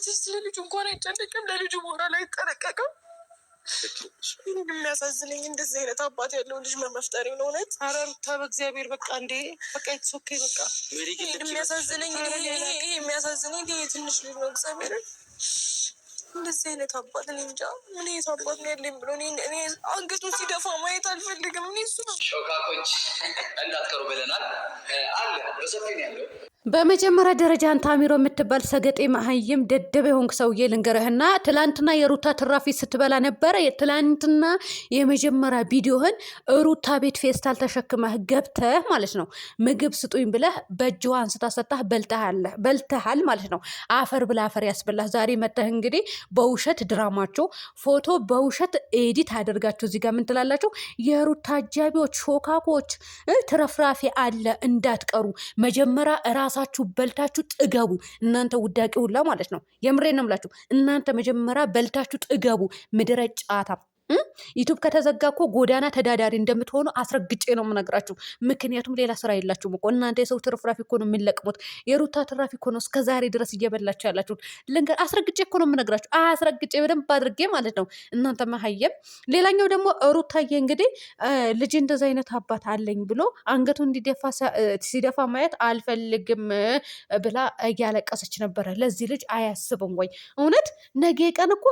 አባትሽ ስለ ልጁ እንኳን አይጨነቅም፣ ለልጁ ሞራል አይጠነቀቅም። የሚያሳዝነኝ እንደዚህ አይነት አባት ያለው ልጅ መፍጠሪ ነው። እውነት ኧረ ሩታ በእግዚአብሔር በቃ እንዴ በቃ የተሶኬ በቃ የሚያሳዝነኝ የሚያሳዝነኝ ትንሽ ልጅ ነው። እግዚአብሔር እንደዚህ አይነት አባት እኔ እንጃ ምን አይነት አባት ነው ያለኝ ብሎ እኔ አንገቱን ሲደፋ ማየት አልፈልግም። እኔ እሱ ነው ሾካኮች እንዳትቀሩ ብለናል አለ በሰፊ ነው ያለው። በመጀመሪያ ደረጃ አንተ አሚሮ የምትባል ሰገጤ መሀይም ደደበ የሆንክ ሰውዬ ልንገርህና ትላንትና የሩታ ትራፊ ስትበላ ነበረ። ትላንትና የመጀመሪያ ቪዲዮህን ሩታ ቤት ፌስታል ተሸክመህ ገብተህ ማለት ነው ምግብ ስጡኝ ብለህ በእጅዋ አንስታ ሰጣህ በልተሃል ማለት ነው። አፈር ብላ አፈር ያስበላህ። ዛሬ መተህ እንግዲህ በውሸት ድራማቸው ፎቶ በውሸት ኤዲት አደርጋችሁ እዚህ ጋር ምን ትላላችሁ? የሩታ አጃቢዎች ሾካኮች ትረፍራፊ አለ እንዳትቀሩ መጀመሪያ ራሳችሁ በልታችሁ ጥገቡ። እናንተ ውዳቂ ሁላ ማለት ነው። የምሬን ነው የምላችሁ። እናንተ መጀመሪያ በልታችሁ ጥገቡ። ምድረ ጫታ ዩቱብ ከተዘጋ እኮ ጎዳና ተዳዳሪ እንደምትሆኑ አስረግጬ ነው የምነግራችሁ። ምክንያቱም ሌላ ስራ የላችሁም እኮ እናንተ። የሰው ትርፍራፊ እኮ ነው የሚለቅሙት። የሩታ ትራፊ እኮ ነው እስከዛሬ ድረስ እየበላችሁ ያላችሁት። ልንገር፣ አስረግጬ እኮ ነው የምነግራችሁ። አስረግጬ በደንብ አድርጌ ማለት ነው። እናንተ መሀየም። ሌላኛው ደግሞ ሩታዬ እንግዲህ ልጅ እንደዚ አይነት አባት አለኝ ብሎ አንገቱ ሲደፋ ማየት አልፈልግም ብላ እያለቀሰች ነበረ። ለዚህ ልጅ አያስብም ወይ? እውነት ነገ ቀን እኮ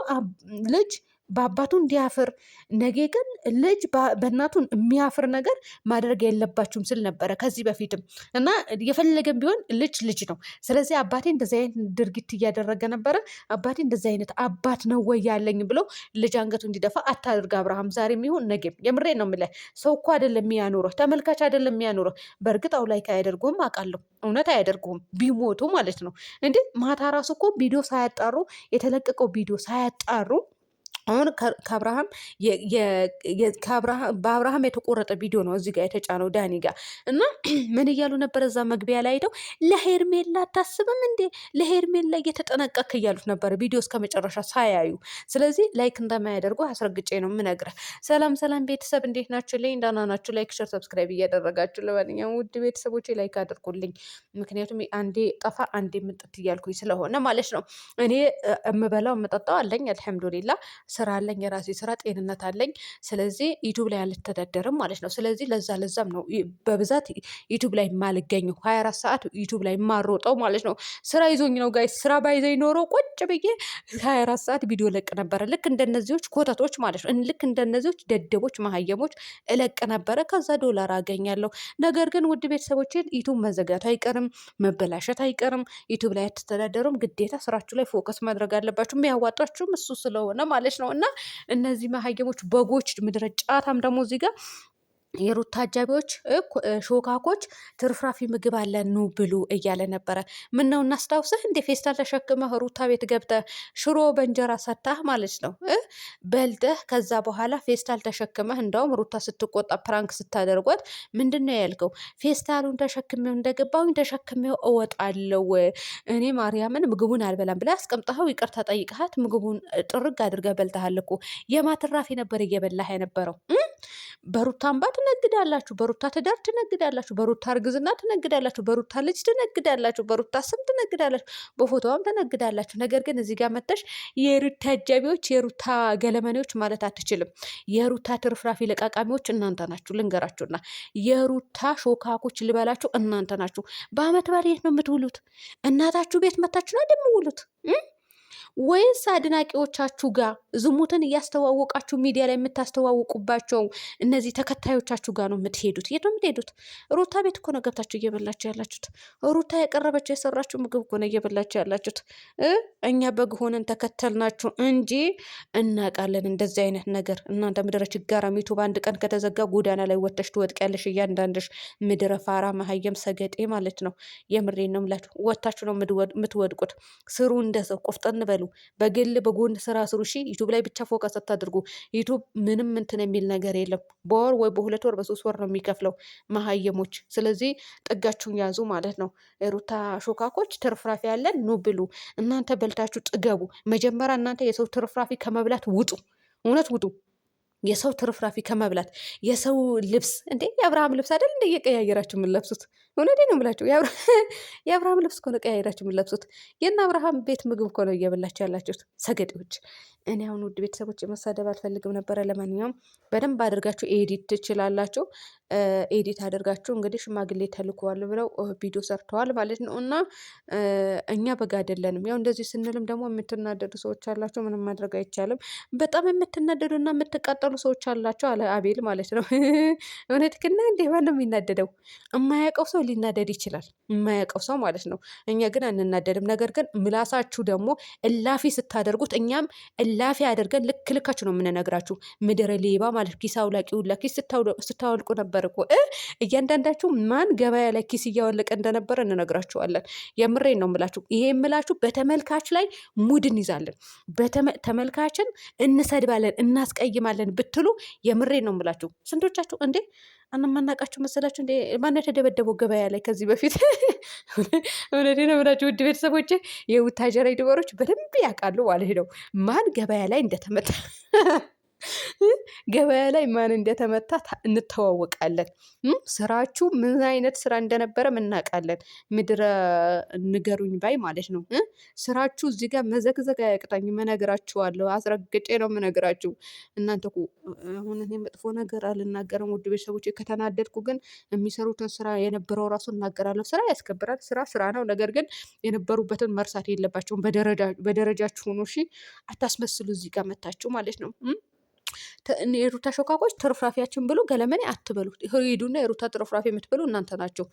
ልጅ በአባቱ እንዲያፍር ነገ ግን ልጅ በእናቱን የሚያፍር ነገር ማድረግ የለባችሁም ስል ነበረ ከዚህ በፊትም እና የፈለገም ቢሆን ልጅ ነው። ስለዚህ አባቴ እንደዚህ አይነት ድርጊት እያደረገ ነበረ። አባቴ እንደዚህ አይነት አባት ነው ወይ ያለኝ ብሎ ልጅ አንገቱ እንዲደፋ አታድርግ አብርሃም። ዛሬ የሚሆን ነገም የምሬ ነው የምልህ። ሰው እኮ አይደለም የሚያኖረው፣ ተመልካች አይደለም የሚያኖረው። በእርግጥ አው ላይ አያደርጉም አውቃለሁ። እውነት አያደርጉም ቢሞቱ ማለት ነው እንዴ። ማታ ራሱ እኮ ቪዲዮ ሳያጣሩ የተለቀቀው ቪዲዮ ሳያጣሩ አሁን በአብርሃም የተቆረጠ ቪዲዮ ነው እዚህ ጋር የተጫነው ዳኒ ጋር እና ምን እያሉ ነበር? እዛ መግቢያ ላይ ሄደው ለሄርሜላ አታስብም እንዴ? ለሄርሜላ እየተጠነቀክ እያሉት ነበር ቪዲዮ እስከ መጨረሻ ሳያዩ። ስለዚህ ላይክ እንደማያደርጉ አስረግጬ ነው የምነግርህ። ሰላም ቤተሰብ እንዴት ናችሁ? ላይ እንዳና ናችሁ? ላይክ ሸር ሰብስክራይብ እያደረጋችሁ ለማንኛውም ውድ ቤተሰቦች ላይክ አድርጉልኝ። ምክንያቱም አንዴ ጠፋ አንዴ ምጥት እያልኩኝ ስለሆነ ማለት ነው። እኔ የምበላው የምጠጣው አለኝ አልሐምዱሊላ። ስራ አለኝ፣ የራሴ ስራ፣ ጤንነት አለኝ። ስለዚህ ዩቱብ ላይ አልተዳደርም ማለት ነው። ስለዚህ ለዛም ነው በብዛት ዩቱብ ላይ የማልገኘው 24 ሰዓት ዩቱብ ላይ የማሮጠው ማለት ነው። ስራ ይዞኝ ነው ጋይስ። ስራ ባይዘኝ ኖሮ ቁጭ ብዬ 24 ሰዓት ቪዲዮ ለቅ ነበረ። ልክ እንደነዚዎች ኮተቶች ማለት ነው። ልክ እንደነዚዎች ደደቦች መሀየሞች እለቅ ነበረ። ከዛ ዶላር አገኛለሁ። ነገር ግን ውድ ቤተሰቦችን ዩቱብ መዘጋቱ አይቀርም፣ መበላሸት አይቀርም። ዩቱብ ላይ አትተዳደሩም። ግዴታ ስራችሁ ላይ ፎከስ ማድረግ አለባችሁ። የሚያዋጣችሁም እሱ ስለሆነ ማለት ነው። እና እነዚህ መሀየሞች በጎች ምድረ ጫታም ደግሞ እዚህ ጋር የሩታ አጃቢዎች ሾካኮች ትርፍራፊ ምግብ አለ ኑ ብሉ እያለ ነበረ። ምን ነው እናስታውስህ እንደ ፌስታል ተሸክመህ ሩታ ቤት ገብተህ ሽሮ በእንጀራ ሰታህ ማለት ነው በልተህ ከዛ በኋላ ፌስታል ተሸክመህ እንደውም ሩታ ስትቆጣ ፕራንክ ስታደርጓት ምንድን ነው ያልከው? ፌስታሉን ተሸክሜው እንደገባሁኝ ተሸክሜው እወጣለሁ እኔ ማርያምን ምግቡን አልበላም ብላ አስቀምጠኸው ይቅርታ ጠይቀሃት ምግቡን ጥርግ አድርገህ በልተሃል እኮ። የማትራፊ ነበር እየበላህ የነበረው። በሩታ አምባ ትነግዳላችሁ፣ በሩታ ትዳር ትነግዳላችሁ፣ በሩታ እርግዝና ትነግዳላችሁ፣ በሩታ ልጅ ትነግዳላችሁ፣ በሩታ ስም ትነግዳላችሁ፣ በፎቶዋም ትነግዳላችሁ። ነገር ግን እዚህ ጋር መተሽ የሩታ አጃቢዎች፣ የሩታ ገለመኔዎች ማለት አትችልም። የሩታ ትርፍራፊ ለቃቃሚዎች እናንተ ናችሁ። ልንገራችሁና የሩታ ሾካኮች ልበላችሁ እናንተ ናችሁ። በአመት በዓል የት ነው የምትውሉት? እናታችሁ ቤት መታችሁ ነው እንደምውሉት ወይስ አድናቂዎቻችሁ ጋር ዝሙትን እያስተዋወቃችሁ ሚዲያ ላይ የምታስተዋውቁባቸው እነዚህ ተከታዮቻችሁ ጋር ነው የምትሄዱት? የት ነው የምትሄዱት? ሩታ ቤት እኮ ነው ገብታችሁ እየበላችሁ ያላችሁት። ሩታ ያቀረበችው የሰራችሁ ምግብ እኮ ነው እየበላችሁ ያላችሁት። እኛ በግ ሆነን ተከተልናችሁ እንጂ እናውቃለን እንደዚህ አይነት ነገር። እናንተ ምድረ ችጋራ ዩቱብ አንድ ቀን ከተዘጋ ጎዳና ላይ ወጥተሽ ትወድቂያለሽ። እያንዳንድሽ ምድረ ፋራ መሀየም ሰገጤ ማለት ነው። የምሬን ነው የምላችሁ። ወጥታችሁ ነው የምትወድቁት። ስሩ እንደሰው ቆፍጠን በሉ። በግል በጎን ስራ ስሩ። እሺ ዩቱብ ላይ ብቻ ፎከስ አታድርጉ። ዩቱብ ምንም እንትን የሚል ነገር የለም። በወር ወይ በሁለት ወር በሶስት ወር ነው የሚከፍለው መሀየሞች። ስለዚህ ጥጋችሁን ያዙ ማለት ነው። ሩታ ሾካኮች ትርፍራፊ ያለን ኑ ብሉ። እናንተ በልታችሁ ጥገቡ። መጀመሪያ እናንተ የሰው ትርፍራፊ ከመብላት ውጡ። እውነት ውጡ። የሰው ትርፍራፊ ከመብላት የሰው ልብስ እንዴ የአብርሃም ልብስ አይደል እንደ እየቀያየራችሁ የምንለብሱት እውነቴን ነው የምላችሁ። የአብርሃም ልብስ እኮ ነው ቀያይራችሁ የምትለብሱት። የእነ አብርሃም ቤት ምግብ እኮ ነው እየበላችሁ ያላችሁት ሰገጤዎች። እኔ አሁን ውድ ቤተሰቦች መሳደብ አልፈልግም ነበረ። ለማንኛውም በደንብ አድርጋችሁ ኤዲት ትችላላችሁ። ኤዲት አድርጋችሁ እንግዲህ ሽማግሌ ተልኮዋል ብለው ቪዲዮ ሰርተዋል ማለት ነው። እና እኛ በጋ አይደለንም። ያው እንደዚህ ስንልም ደግሞ የምትናደዱ ሰዎች አላቸው። ምንም ማድረግ አይቻልም። በጣም የምትናደዱ እና የምትቃጠሉ ሰዎች አላቸው አለ አቤል ማለት ነው። እውነት ክና እንዴ ማነው የሚናደደው? የማያውቀው ሰው ሊናደድ ይችላል። የማያውቀው ሰው ማለት ነው። እኛ ግን አንናደድም። ነገር ግን ምላሳችሁ ደግሞ እላፊ ስታደርጉት እኛም እላፊ አድርገን ልክ ልካችሁ ነው የምንነግራችሁ። ምድረ ሌባ ማለት ኪስ አውላቂ ሁላ ኪስ ስታወልቁ ነበር እኮ እያንዳንዳችሁ ማን ገበያ ላይ ኪስ እያወለቀ እንደነበረ እንነግራችኋለን። የምሬን ነው የምላችሁ። ይሄ የምላችሁ በተመልካች ላይ ሙድ እንይዛለን። ተመልካችን እንሰድባለን፣ እናስቀይማለን ብትሉ የምሬን ነው የምላችሁ። ስንቶቻችሁ እንዴ አንማናቃችሁ መሰላችሁ እንዴ? ማን የተደበደበው ገበያ ላይ ከዚህ በፊት? እውነቴን ነው የምላችሁ ውድ ቤተሰቦቼ፣ የቡታጀራ ዩቲዩበሮች በደንብ ያውቃሉ ማለት ነው ማን ገበያ ላይ እንደተመታ ገበያ ላይ ማን እንደተመታ እንተዋወቃለን። ስራችሁ ምን አይነት ስራ እንደነበረ እናውቃለን። ምድረ ንገሩኝ ባይ ማለት ነው። ስራችሁ እዚህ ጋር መዘግዘግ አያቅጣኝም፣ እነግራችኋለሁ። አስረግጬ ነው የምነግራችሁ። እናንተ እኮ አሁን እኔ መጥፎ ነገር አልናገርም ውድ ቤተሰቦች። ከተናደድኩ ግን የሚሰሩትን ስራ የነበረው ራሱ እናገራለሁ። ስራ ያስከብራል። ስራ ነው። ነገር ግን የነበሩበትን መርሳት የለባቸውም። በደረጃችሁ ሆኖ እሺ፣ አታስመስሉ እዚህ ጋር መታችሁ ማለት ነው። የሩታ ሾካኮች ትርፍራፊያችን ብሎ ገለመኔ አትበሉ። ሂዱና የሩታ ትርፍራፊ የምትበሉ እናንተ ናቸው።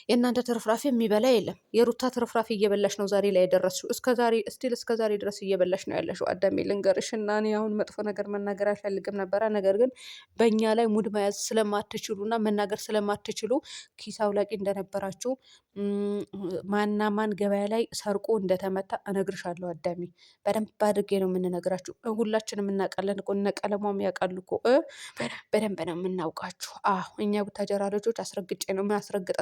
የእናንተ ትርፍራፊ የሚበላ የለም። የሩታ ትርፍራፊ እየበላሽ ነው ዛሬ ላይ የደረስሽው። እስከ ዛሬ ድረስ እየበላሽ ነው ያለሽው። አዳሜ ልንገርሽ እና እኔ አሁን መጥፎ ነገር መናገር አልፈልግም ነበረ። ነገር ግን በእኛ ላይ ሙድ መያዝ ስለማትችሉ እና መናገር ስለማትችሉ ኪስ አውላቂ እንደነበራችሁ ማና ማን ገበያ ላይ ሰርቆ እንደተመታ እነግርሻለሁ። አዳሜ በደንብ አድርጌ ነው የምንነግራችሁ። ሁላችንም እናውቃለን እኮ እነ ቀለሟም ያውቃሉ እኮ በደንብ ነው የምናውቃችሁ። እኛ ቡታጀራ ልጆች አስረግጠን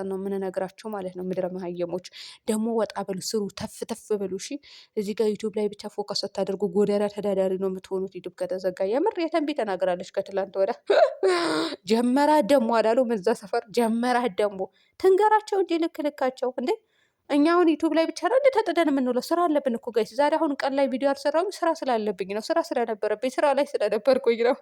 ነው የምንነግራቸው ማለት ነው። ምድረ መሀየሞች ደግሞ ወጣ በሉ፣ ስሩ፣ ተፍ ተፍ በሉ። እሺ እዚህ ጋር ዩቲዩብ ላይ ብቻ ፎከስ ስታደርጉ ጎዳና ተዳዳሪ ነው የምትሆኑት። ዩቲዩብ ከተዘጋ የምር የተንቢ ተናግራለች ከትላንት ወደ ጀመራ ደሞ አላሉ መዛ ሰፈር ጀመራ ደሞ ትንገራቸው እንጂ ልክ ልካቸው እንዴ። እኛ አሁን ዩቱብ ላይ ብቻ ነው እንደ ተጥደን የምንውለው? ስራ አለብን እኮ ጋይስ። ዛሬ አሁን ቀን ላይ ቪዲዮ አልሰራሁም፣ ስራ ስላለብኝ ነው። ስራ ስለነበረብኝ ስራ ላይ ስለነበርኩኝ ነው።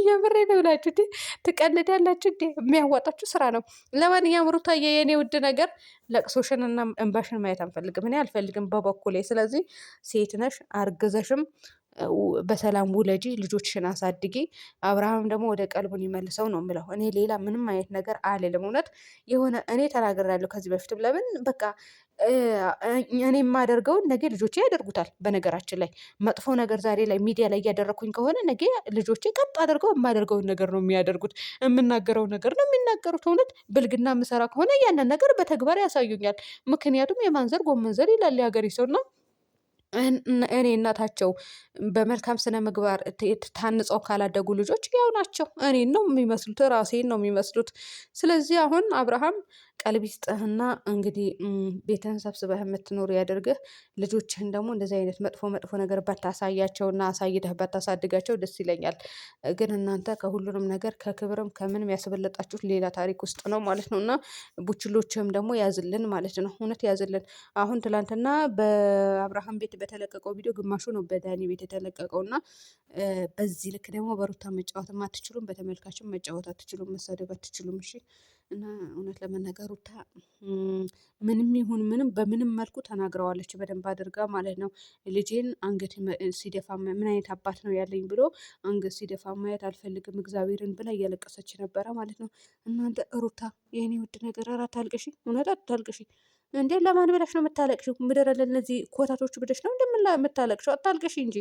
የምሬ ነው ብላችሁ እንዴ ትቀልድ ያላችሁ እንዴ? የሚያዋጣችሁ ስራ ነው። ለማንኛውም ሩታዬ የኔ ውድ ነገር ለቅሶሽንና እንባሽን ማየት አንፈልግም። እኔ አልፈልግም በበኩሌ። ስለዚህ ሴት ነሽ፣ አርግዘሽም በሰላም ውለጂ፣ ልጆችሽን አሳድጊ። አብርሃም ደግሞ ወደ ቀልቡን ይመልሰው ነው የምለው። እኔ ሌላ ምንም አይነት ነገር አልልም። እውነት የሆነ እኔ ተናግሬያለሁ ከዚህ በፊትም። ለምን በቃ እኔ የማደርገውን ነገ ልጆቼ ያደርጉታል። በነገራችን ላይ መጥፎ ነገር ዛሬ ላይ ሚዲያ ላይ እያደረግኩኝ ከሆነ ነገ ልጆቼ ቀጥ አድርገው የማደርገውን ነገር ነው የሚያደርጉት። የምናገረው ነገር ነው የሚናገሩት። እውነት ብልግና የምሰራ ከሆነ ያንን ነገር በተግባር ያሳዩኛል። ምክንያቱም የማንዘር ጎመንዘር ይላል የሀገሬ ሰው እና እኔ እናታቸው በመልካም ስነ ምግባር ታንጸው ካላደጉ ልጆች ያው ናቸው። እኔን ነው የሚመስሉት፣ ራሴን ነው የሚመስሉት። ስለዚህ አሁን አብርሃም ቀልብ ይስጥህና እንግዲህ ቤትህን ሰብስበህ የምትኖር ያደርግህ። ልጆችህን ደግሞ እንደዚህ አይነት መጥፎ ነገር ባታሳያቸውና አሳይደህ ባታሳድጋቸው ደስ ይለኛል። ግን እናንተ ከሁሉንም ነገር ከክብርም ከምንም ያስበለጣችሁት ሌላ ታሪክ ውስጥ ነው ማለት ነው። እና ቡችሎችህም ደግሞ ያዝልን ማለት ነው። እውነት ያዝልን። አሁን ትላንትና በአብርሃም ቤት በተለቀቀው ቪዲዮ ግማሹ ነው በዳኒ ቤት የተለቀቀው እና በዚህ ልክ ደግሞ በሩታ መጫወት አትችሉም፣ በተመልካችም መጫወት አትችሉም፣ መሳደብ አትችሉም። እሺ እና እውነት ለመናገር ሩታ ምንም ይሁን ምንም በምንም መልኩ ተናግረዋለች በደንብ አድርጋ ማለት ነው። ልጄን አንገት ሲደፋ ምን አይነት አባት ነው ያለኝ ብሎ አንገት ሲደፋ ማየት አልፈልግም እግዚአብሔርን ብላ እያለቀሰች ነበረ ማለት ነው። እናንተ ሩታ የኔ ውድ ነገር ኧረ አታልቅሺ፣ እውነት አታልቅሺ። እንዴ ለማን ብለሽ ነው የምታለቅሽው? ምድረ ለእነዚህ ኮታቶቹ ብለሽ ነው እንደምታለቅሽው? አታልቅሺ እንጂ